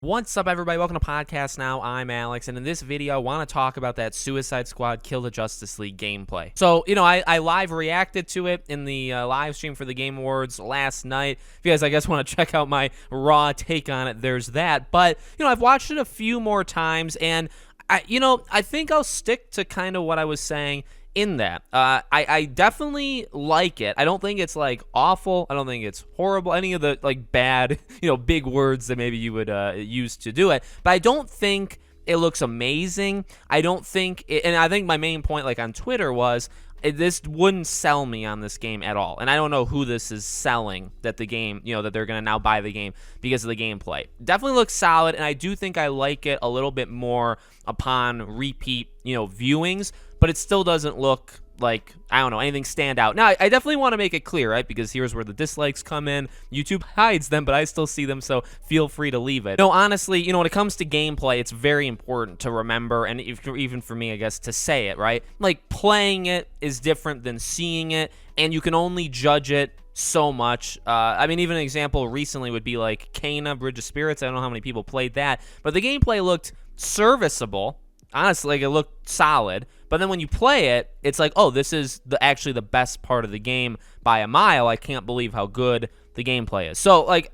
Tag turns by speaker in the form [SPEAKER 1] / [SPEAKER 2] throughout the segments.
[SPEAKER 1] What's up, everybody? Welcome to Podcast Now. I'm Alex, and in this video, I want to talk about that Suicide Squad Kill the Justice League gameplay. So, I live reacted to it in the live stream for the Game Awards last night. If you guys, I guess, want to check out my raw take on it, there's that. But, I've watched it a few more times, and, I think I'll stick to kind of what I was saying in that. I definitely like it. I don't think it's like awful. I don't think it's horrible. Any of the like bad, big words that maybe you would use to do it. But I don't think it looks amazing. I don't think it, and I think my main point like on Twitter was this wouldn't sell me on this game at all. And I don't know who this is selling that the game, that they're going to now buy the game because of the gameplay. Definitely looks solid, and I do think I like it a little bit more upon repeat, viewings, but it still doesn't look like, I don't know, anything stand out. Now, I definitely want to make it clear, right, because here's where the dislikes come in. YouTube hides them, but I still see them, so feel free to leave it. No, honestly, when it comes to gameplay, it's very important to remember, and even for me, I guess, to say it, right? Like, playing it is different than seeing it, and you can only judge it so much. Even an example recently would be like Kana, Bridge of Spirits. I don't know how many people played that, but the gameplay looked serviceable. Honestly, like, it looked solid. But then when you play it, it's like, oh, this is actually the best part of the game by a mile. I can't believe how good the gameplay is. So, like,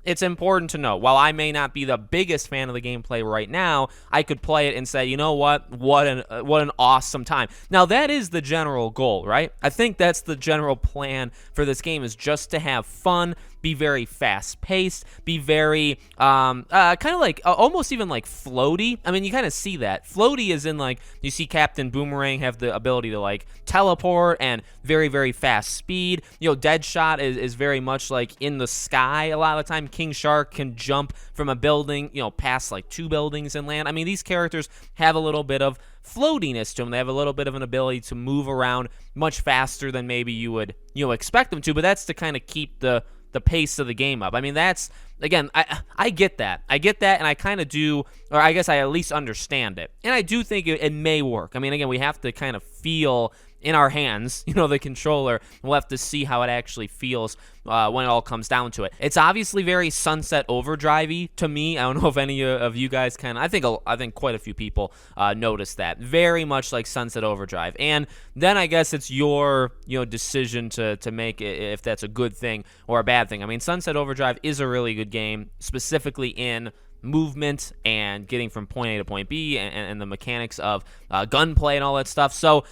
[SPEAKER 1] it's important to know. While I may not be the biggest fan of the gameplay right now, I could play it and say, you know what an awesome time. Now, that is the general goal, right? I think that's the general plan for this game, is just to have fun, be very fast-paced, be very, kind of like, almost even like floaty. I mean, you kind of see that. Floaty is in, like, you see Captain Boomerang have the ability to, like, teleport and very, very fast speed. Deadshot is very much, like, in the sky a lot of the time. King Shark can jump from a building, past, like, 2 buildings and land. I mean, these characters have a little bit of floatiness to them. They have a little bit of an ability to move around much faster than maybe you would, expect them to, but that's to kind of keep the pace of the game up. I mean, that's, again, I get that. I get that, and I kind of do, or I guess I at least understand it. And I do think it may work. I mean, again, we have to kind of feel in our hands, the controller. We'll have to see how it actually feels when it all comes down to it. It's obviously very Sunset Overdrive-y to me. I don't know if any of you guys can. I think quite a few people noticed that. Very much like Sunset Overdrive. And then I guess it's your decision to make it, if that's a good thing or a bad thing. I mean, Sunset Overdrive is a really good game, specifically in movement and getting from point A to point B, and the mechanics of gunplay and all that stuff. So,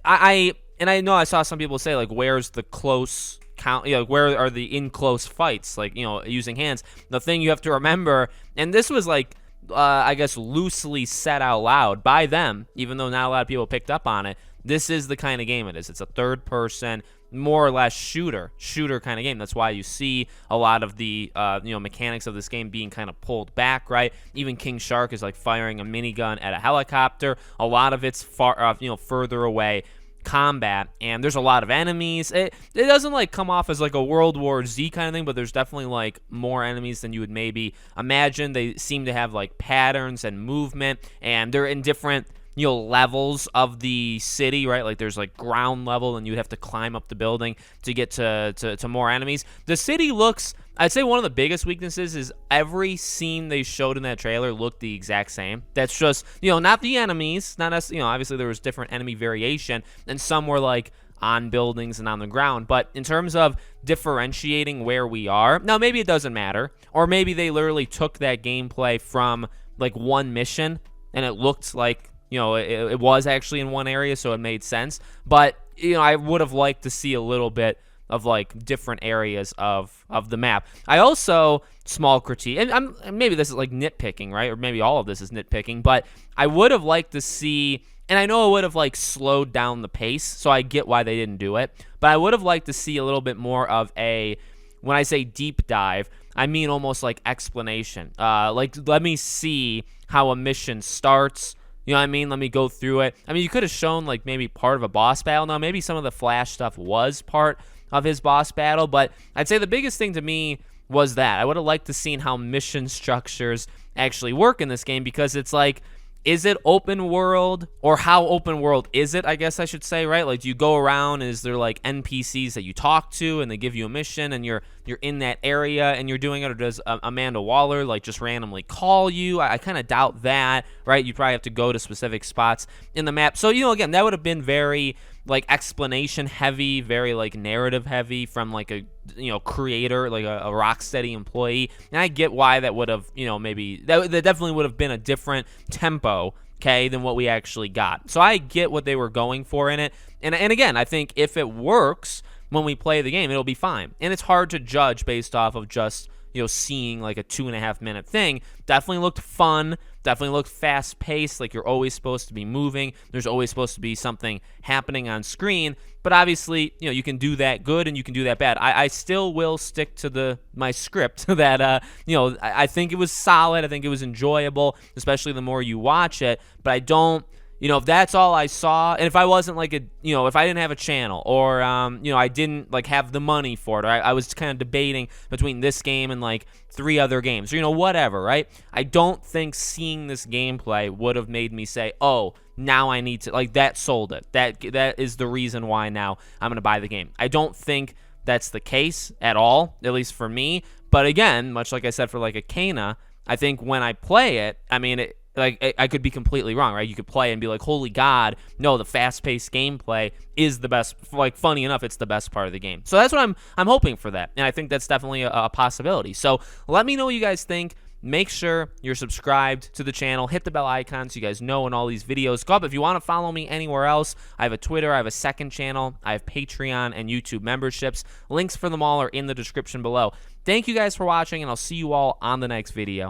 [SPEAKER 1] I know I saw some people say, like, where's the close count, where are the in close fights, like, using hands. The thing you have to remember, and this was like, I guess, loosely said out loud by them, even though not a lot of people picked up on it, this is the kind of game it is. It's a third person, more or less shooter kind of game. That's why you see a lot of the mechanics of this game being kind of pulled back, right? Even King Shark is like firing a minigun at a helicopter. A lot of it's further away combat, and there's a lot of enemies. It doesn't like come off as like a World War Z kind of thing, but there's definitely like more enemies than you would maybe imagine. They seem to have like patterns and movement, and they're in different levels of the city, right? Like there's like ground level, and you'd have to climb up the building to get to more enemies. The city looks, I'd say one of the biggest weaknesses is every scene they showed in that trailer looked the exact same. That's just, not the enemies, not us, obviously there was different enemy variation, and some were like on buildings and on the ground, but in terms of differentiating where we are, now maybe it doesn't matter, or maybe they literally took that gameplay from like one mission, and it looked like, it was actually in one area, so it made sense. But, I would have liked to see a little bit of, like, different areas of the map. I also, small critique, and maybe this is, like, nitpicking, right? Or maybe all of this is nitpicking, but I would have liked to see, and I know it would have, like, slowed down the pace, so I get why they didn't do it, but I would have liked to see a little bit more of a, when I say deep dive, I mean almost like explanation. Like, let me see how a mission starts. You know what I mean? Let me go through it. I mean, you could have shown, like, maybe part of a boss battle. Now, maybe some of the Flash stuff was part of his boss battle, but I'd say the biggest thing to me was that. I would have liked to seen how mission structures actually work in this game, because it's like, is it open world, or how open world is it, I guess I should say, right? Like, do you go around, is there like NPCs that you talk to and they give you a mission and you're in that area and you're doing it, or does Amanda Waller like just randomly call you? I kind of doubt that, right? You probably have to go to specific spots in the map. So, again, that would have been very like explanation heavy, very like narrative heavy from like a creator, like a Rocksteady employee. And I get why that would have, maybe that definitely would have been a different tempo, okay, than what we actually got. So I get what they were going for in it. And again, I think if it works when we play the game, it'll be fine. And it's hard to judge based off of just seeing like a 2.5-minute thing. Definitely looked fun. Definitely looked fast-paced, like you're always supposed to be moving. There's always supposed to be something happening on screen. But obviously, you can do that good and you can do that bad. I still will stick to my script that, I think it was solid. I think it was enjoyable, especially the more you watch it. But I don't... if that's all I saw, and if I wasn't like if I didn't have a channel, or, I didn't like have the money for it, or I was kind of debating between this game and like 3 other games, or, whatever, right? I don't think seeing this gameplay would have made me say, oh, now I need to, like, that sold it. That is the reason why now I'm going to buy the game. I don't think that's the case at all, at least for me. But again, much like I said for like a Kana, I think when I play it, I mean, I could be completely wrong, right? You could play and be like, holy God, no, the fast-paced gameplay is the best. Like, funny enough, it's the best part of the game. So that's what I'm hoping for that. And I think that's definitely a possibility. So let me know what you guys think. Make sure you're subscribed to the channel. Hit the bell icon so you guys know when all these videos go up. If you want to follow me anywhere else, I have a Twitter, I have a second channel, I have Patreon and YouTube memberships. Links for them all are in the description below. Thank you guys for watching, and I'll see you all on the next video.